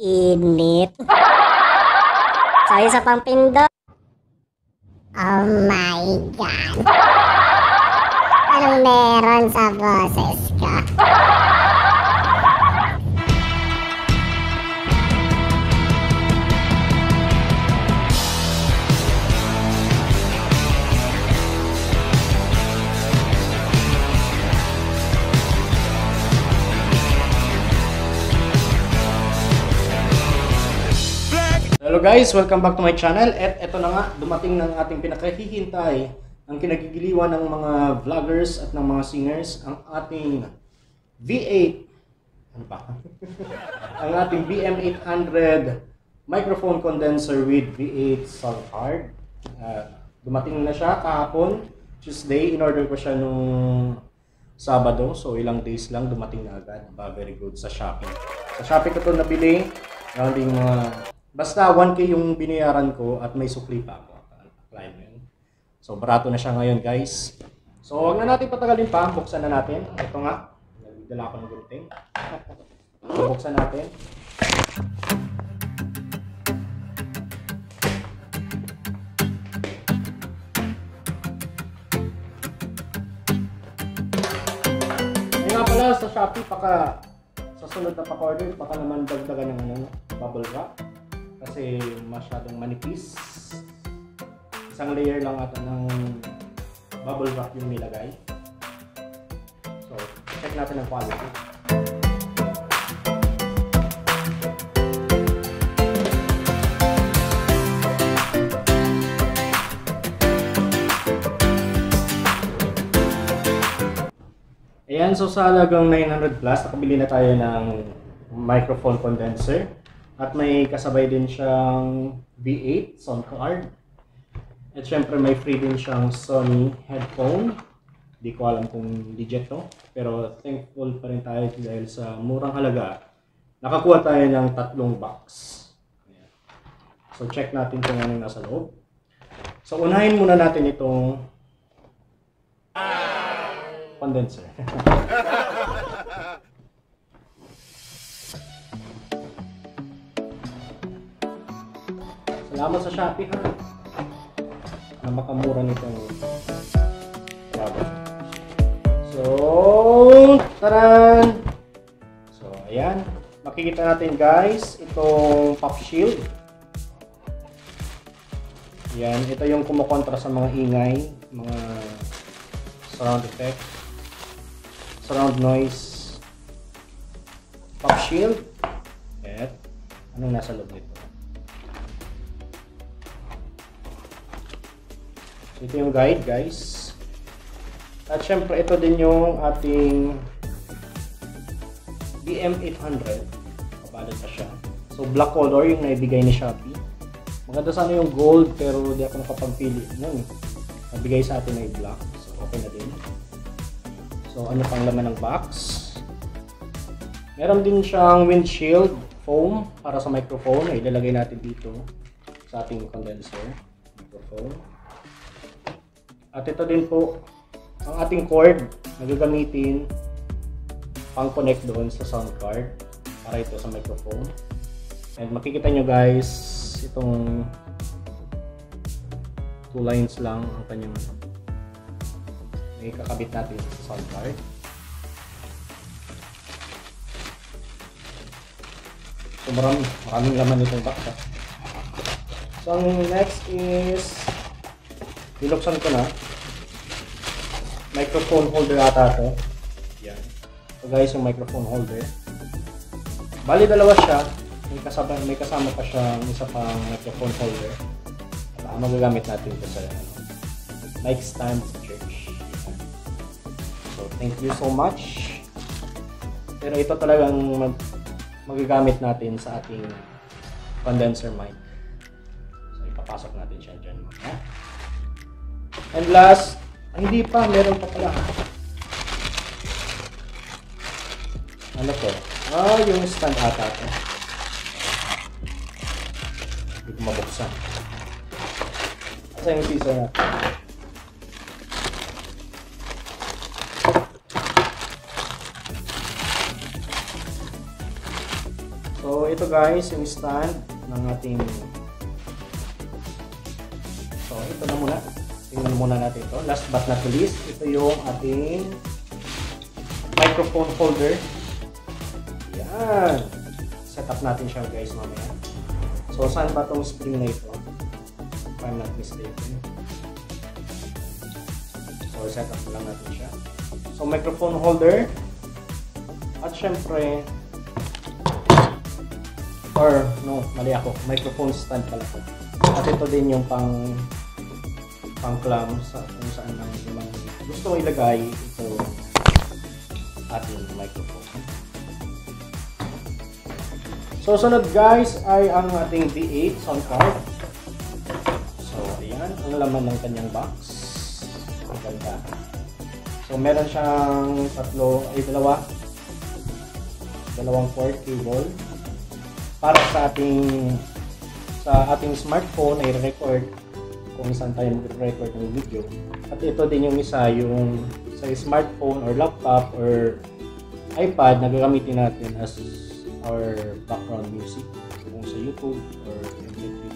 init. So, isa pang pindot. Oh my God. Anong meron sa boses ko? Hello guys, welcome back to my channel. At eto na nga, dumating ng ating pinakahihintay, ang kinagigiliwan ng mga vloggers at ng mga singers, ang ating V8, ano ba? Ang ating BM800 microphone condenser with V8 sound card. Dumating na siya kahapon, Tuesday. In-order ko siya nung Sabado, so ilang days lang dumating na agad. Very good sa Shopee. Sa Shopee ko ito nabili, rounding basta 1K yung binayaran ko at may sukli pa ako. So, barato na siya ngayon, guys. So, huwag na natin patagalin pa. Buksan na natin. Ito nga. Nagdala ko ng gunting. So, buksan natin. Ngayon nga pala sa Shopee, sa sunod na pa-order, baka naman dagdagan ng bubble wrap. Kasi masyadong manipis. Isang layer lang ata ng bubble wrap yung nilagay. So, check natin ang quality. Ayan, so sa halagang 900 plus, nakabili na tayo ng microphone condenser. At may kasabay din siyang V8 sound card. At syempre may free din siyang Sony headphone. Di ko alam kung legit to. Pero thankful pa rin tayo dahil sa murang halaga. Nakakuha tayo ng 3 box. Ayan. So check natin kung anong nasa loob. So unahin muna natin itong condenser. Salamat sa Shopee ha, na makamura nitong product. So, taran! So, ayan. Makikita natin guys, itong pop shield. Ayan, ito yung kumukontra sa mga ingay, mga surround effect, surround noise. Pop shield. At, anong nasa loob nito? Ito yung guide guys. At syempre ito din yung ating BM800. Kabalot pa siya. So black color yung naibigay ni Shopee. Maganda sana yung gold pero di ako nakapagpili nun. Nabigay sa atin ay black. So okay na din. So ano pang laman ng box? Meron din siyang windshield foam para sa microphone. Ilalagay natin dito sa ating condenser. Microphone. At ito din po, ang ating cord na gagamitin pang connect doon sa sound card para ito sa microphone. And makikita nyo guys, itong 2 lines lang ang kanyang may kakabit natin sa sound card. So maraming laman itong box. So ang next is, binuksan ko na. Microphone holder ata ito. Yan. So guys, yung microphone holder. Bali dalawa siya. May kasama pa siyang isa pang microphone holder. At magagamit natin ito sa mic stand sa church. So thank you so much. Pero ito talagang magagamit natin sa ating condenser mic. So ipapasok natin siya dyan. And last, hindi pa, meron pa pala. Ano to? Yung stand ata to. Hindi ko mabuksan. Asa yung scissor natin? So So ito guys, yung stand ng ating... So ito na muna. Tingnan muna natin ito. Last but not least, ito yung ating microphone holder. Yan. Set up natin siya guys mamaya. So saan ba itong spring na ito? If I'm not mistaken. So set up lang natin siya. So microphone holder. At syempre, or no, mali ako. Microphone stand pala ko. At ito din yung pang clam sa kung saan lang yung gusto mo ilagay ito ating microphone. So sunod guys ay ang ating V8 sound card. So ayan ang laman ng kanyang box. Ang ganda. So meron siyang dalawang port cable para sa ating smartphone ay record kung saan tayo mag-record ng video. At ito din yung isa, yung sa smartphone or laptop or iPad na gagamitin natin as our background music kung sa YouTube or MP3.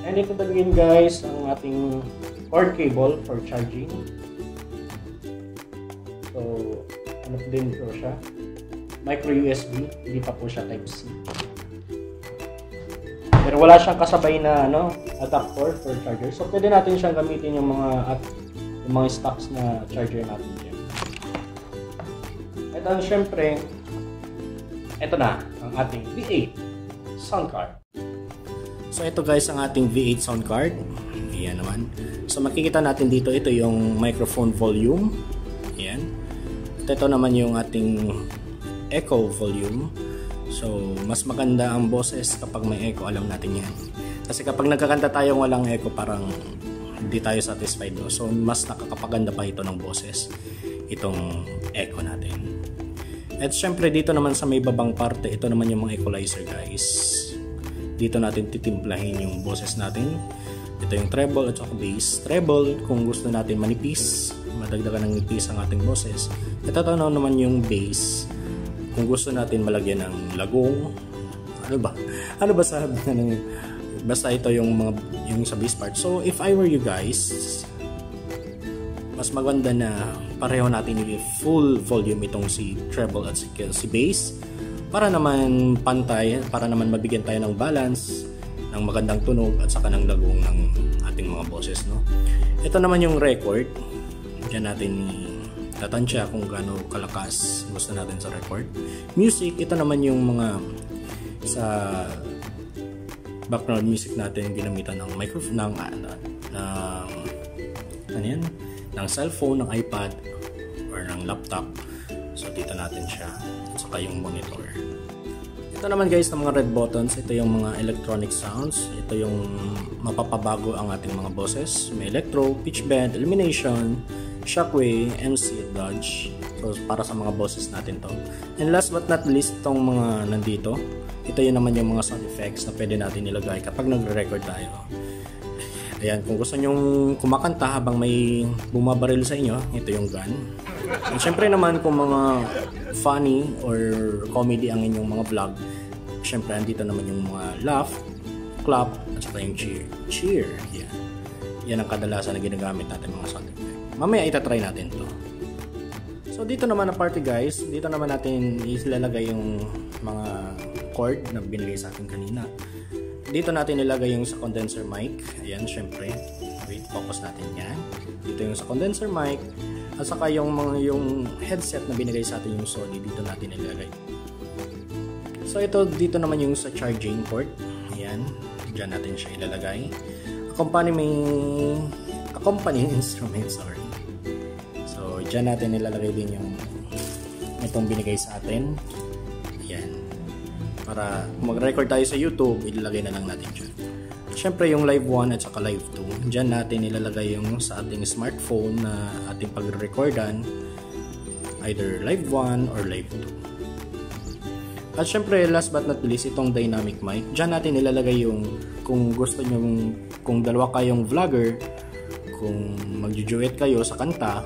And ito din guys ang ating cord cable for charging. So ano din po siya, micro USB, hindi pa po siya Type-C. Pero wala siyang kasabay na adapter for charger. So pwede natin siyang gamitin yung mga stocks na charger natin diyan. At syempre, ito na ang ating V8 sound card. So ito guys ang ating V8 sound card. Ayan naman. So makikita natin dito, ito yung microphone volume. Ayan. At ito naman yung ating echo volume. So, mas maganda ang boses kapag may echo, alam natin yan. Kasi kapag nagkakanta tayo walang echo, parang hindi tayo satisfied. No? So, mas nakakapaganda pa ito ng boses, itong echo natin. At syempre, dito naman sa may babang parte, ito naman yung mga equalizer guys. Dito natin titimplahin yung boses natin. Ito yung treble at saka bass. Treble, kung gusto natin manipis, madagdagan ng nipis ang ating boses. Ito naman yung bass. Kung gusto natin malagyan ng lagong, ano ba sabi na basta ito yung sa bass part. So if I were you guys, mas maganda na pareho natin i-full volume itong si treble at si bass para naman pantay, para naman mabigyan tayo ng balance, ng magandang tunog at saka ng lagong ng ating mga boses, no? Ito naman yung record. Diyan natin tatansya kung gaano kalakas gusto natin sa record. Music, ito naman yung mga sa background music natin ginamitan ng microphone ng cellphone, ng iPad or ng laptop. So dito natin siya at saka yung monitor. Ito naman guys ng mga red buttons, ito yung mga electronic sounds. Ito yung mapapabago ang ating mga boses. May electro, pitch bend, elimination, shockwave, MC at dodge. So para sa mga boses natin to. And last but not least, itong mga nandito, ito yun naman yung mga sound effects na pwede natin ilagay kapag nagre-record tayo. Ayan, kung gusto nyong kumakanta habang may bumabaril sa inyo, ito yung gun. And syempre naman kung mga funny or comedy ang inyong mga vlog, syempre andito naman yung mga laugh, clap, at saka yung cheer. Yeah. Yan ang kadalasan na ginagamit natin mga sound effect. Mamaya itatry natin to. So dito naman na party guys, dito naman natin ilalagay yung mga cord na binigay sa atin kanina. Dito natin ilagay yung sa condenser mic. Ayan, syempre. Wait, focus natin yan. Dito yung sa condenser mic. At saka yung headset na binigay sa atin yung Sony, dito natin ilagay. So ito, dito naman yung sa charging port. Ayan, dyan natin siya ilalagay. Accompanying instrument, sorry. So dyan natin ilalagay din yung itong binigay sa atin. Ayan. Para mag-record tayo sa YouTube, ilalagay na lang natin dyan. Siyempre yung live 1 at saka live 2, dyan natin ilalagay yung sa ating smartphone na ating pag-recordan, either live 1 or live 2. At siyempre last but not least, itong dynamic mic, dyan natin ilalagay yung kung gusto nyo, kung dalawa kayong vlogger, kung mag-duet kayo sa kanta,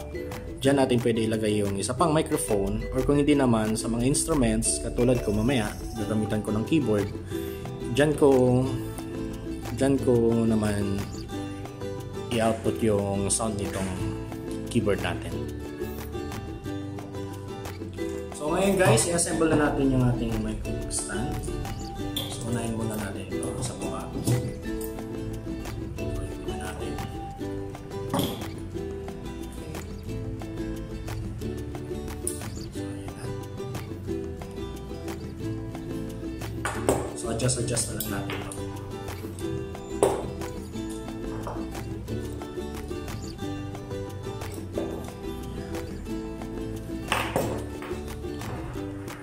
Diyan natin pwede ilagay yung isa pang microphone, or kung hindi naman sa mga instruments katulad ko mamaya gagamitan ko ng keyboard. Diyan ko naman i-output yung sound nitong keyboard natin. So ngayon guys, i-assemble na natin yung ating microphone stand. So unahin muna natin ito sa baba. So ito natin. So adjust na lang natin ito.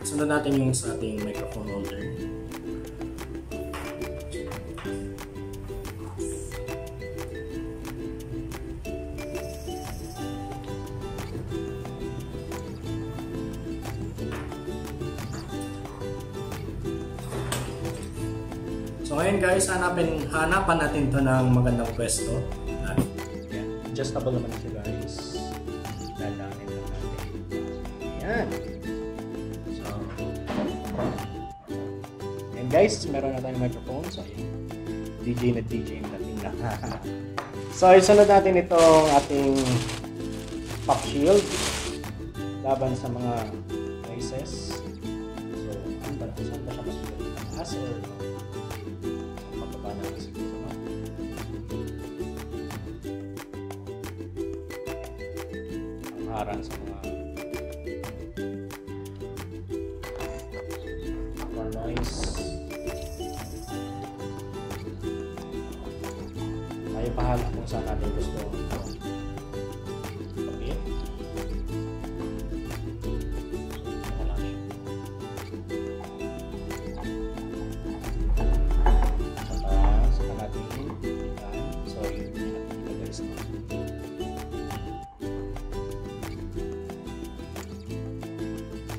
Sunod natin yung sa ating microphone holder. So ngayon guys, hanapan natin to ng magandang pwesto. Adjustable naman siya guys. Dadaanin lang natin. Ayan. And guys, meron na tayong microphone. So, DJ na dating na. So, isunod natin itong ating pop shield laban sa mga noises. So, saan ba siya masulat? Taas or pagkaba na siguro na. Ang harang sa mga noise. Tayo pahala kung saan natin gusto kapit. Saka natin ikan. Sorry, hindi nakikita guys.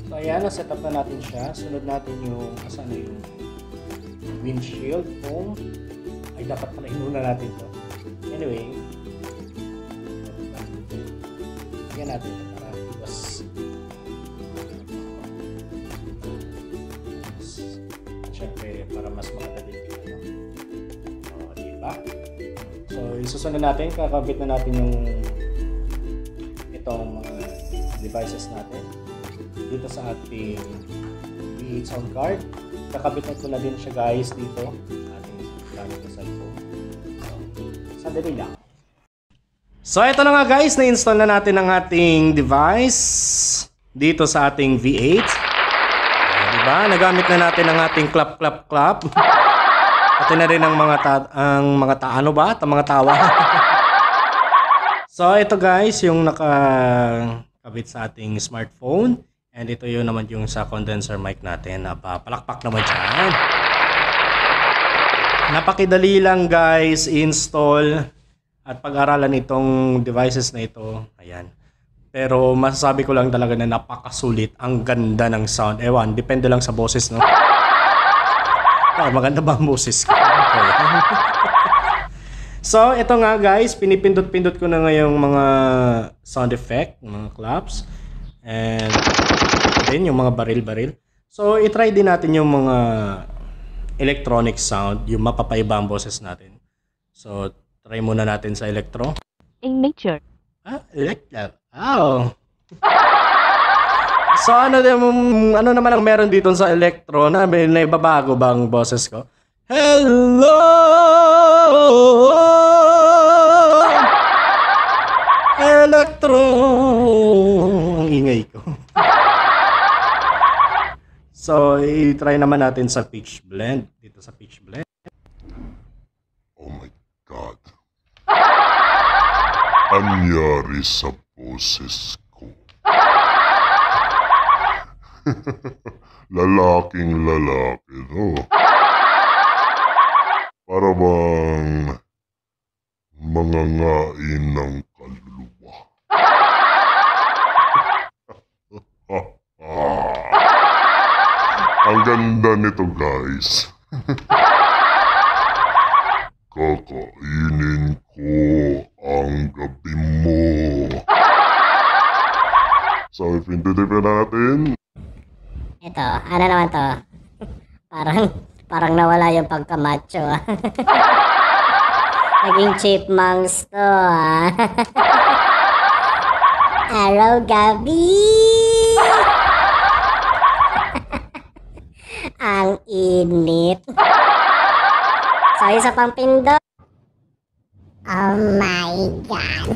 So ayan, na-set up na natin siya. Sunod natin yung asan na yung windshield foam. Ay, dapat pala inuna natin to. Anyway, yan natin ito para iwas. Siyempre, para mas makadali ito. O, diba? So, isusunod natin, kakabit na natin yung itong mga devices natin dito sa ating V8 sound card. Kakabit ko na din siya guys dito sa ating gamit na cellphone. So, sandali lang. So, ito na nga guys, na-install na natin ang ating device dito sa ating V8. Diba? Nagamit na natin ang ating clap. Pati na rin ang mga mga tawa. So, ito guys, yung nakakabit sa ating smartphone. And ito yun naman yung sa condenser mic natin. Napapalakpak naman dyan. Napakidali lang guys i-install at pag-aralan itong devices na ito. Ayan. Pero masasabi ko lang talaga na napakasulit. Ang ganda ng sound. Ewan, depende lang sa boses, no? Maganda ba ang boses ko? Okay. So, ito nga guys, pinipindot-pindot ko na ngayong mga sound effect, mga claps. And then yung mga baril-baril. So, itry din natin yung mga electronic sound, yung mapapaiba ang boses natin. So, try muna natin sa electro. In nature. Electro. Oh. So, ano naman ang meron dito sa electro na may naibabago bang boses ko? Hello! Electro! Ang ingay ko. So, i-try naman natin sa pitch blend. Dito sa pitch blend. Oh my God. Anyari sa boses ko. Lalaking lalaki to. Para bang mangangain ng kaluluwa. Ang ganda nito guys. Kakainin ko ang gabi mo. titipin natin. Ito, ano naman to? Parang nawala yung pagkamacho. Naging chipmunks to, ah. Araw gabi. Ang init. So, isa pang pindot. Oh my God.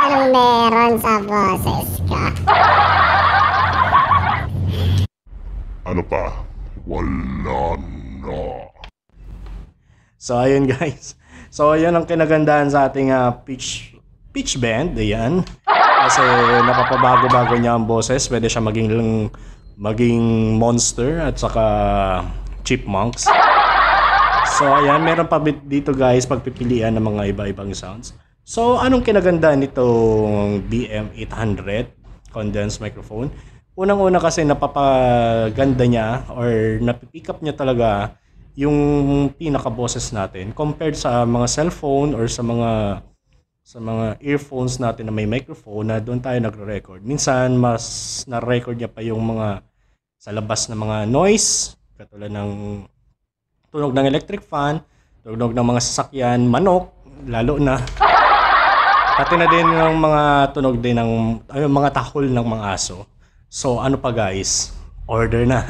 Anong meron sa boses ko? Ano pa? Wala na. So ayun guys. So ayun ang kinagandahan sa ating pitch bend. Ayan. Kasi napapabago-bago niya ang boses. Pwede siya maging monster at saka chipmunks. So ayan, meron pa dito guys pagpipilian ng mga iba-ibang sounds. So anong kinagandaan nitong BM800 condensed microphone? Unang-una kasi napapaganda niya or napipick up niya talaga yung pinaka-boses natin compared sa mga cellphone or sa mga earphones natin na may microphone na doon tayo nagre-record. Minsan mas na-record niya pa yung mga sa labas na mga noise, katulad ng tunog ng electric fan, tunog ng mga sasakyan, manok, lalo na. Pati na din yung mga tunog din ng mga tahol ng mga aso. So ano pa guys? Order na.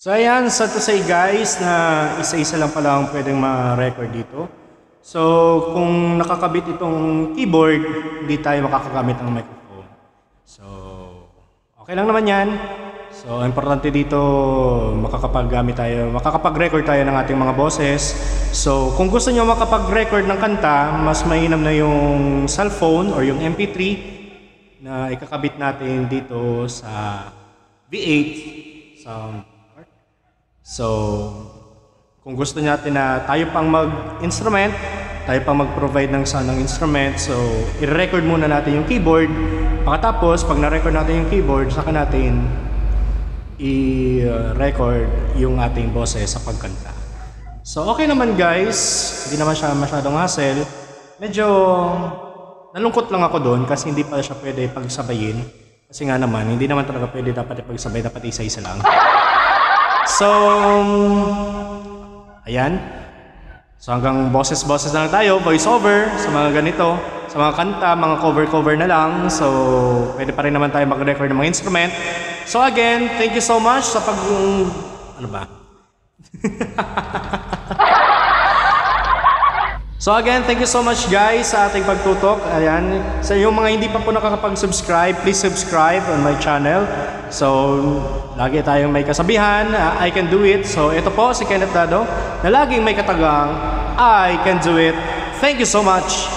So ayan, sad to say guys na isa-isa lang pala ang pwedeng ma-record dito. So kung nakakabit itong keyboard, hindi tayo makakagamit ng microphone. So okay lang naman yan. So importante dito makakapag-record tayo ng ating mga boses. So kung gusto nyo makapag-record ng kanta, mas mainam na yung cellphone or yung MP3 na ikakabit natin dito sa V8 sound. So, kung gusto natin na tayo pang mag-instrument, tayo pang mag-provide ng sound ng instrument, so i-record muna natin yung keyboard. Pagkatapos, pag na-record natin yung keyboard, saka natin i-record yung ating boses sa pagkanta. So, okay naman guys. Hindi naman siya masyadong hassle. Medyo nalungkot lang ako doon kasi hindi pa siya pwede pagsabayin. Kasi nga naman, hindi naman talaga pwede dapat ipagsabay, dapat isa-isa lang. So, ayan. So hanggang boses-boses na lang tayo, voice-over sa mga ganito, sa mga kanta, mga cover-cover na lang. So, pwede pa rin naman tayo mag-record ng mga instrument. So again, thank you so much sa ano ba? So again, thank you so much guys sa ating pagtutok. Ayan, sa yung mga hindi pa po nakakapag-subscribe, please subscribe on my channel. So, lagi tayong may kasabihan, I can do it. So, ito po si Kenneth Dado, na laging may katagang, I can do it. Thank you so much.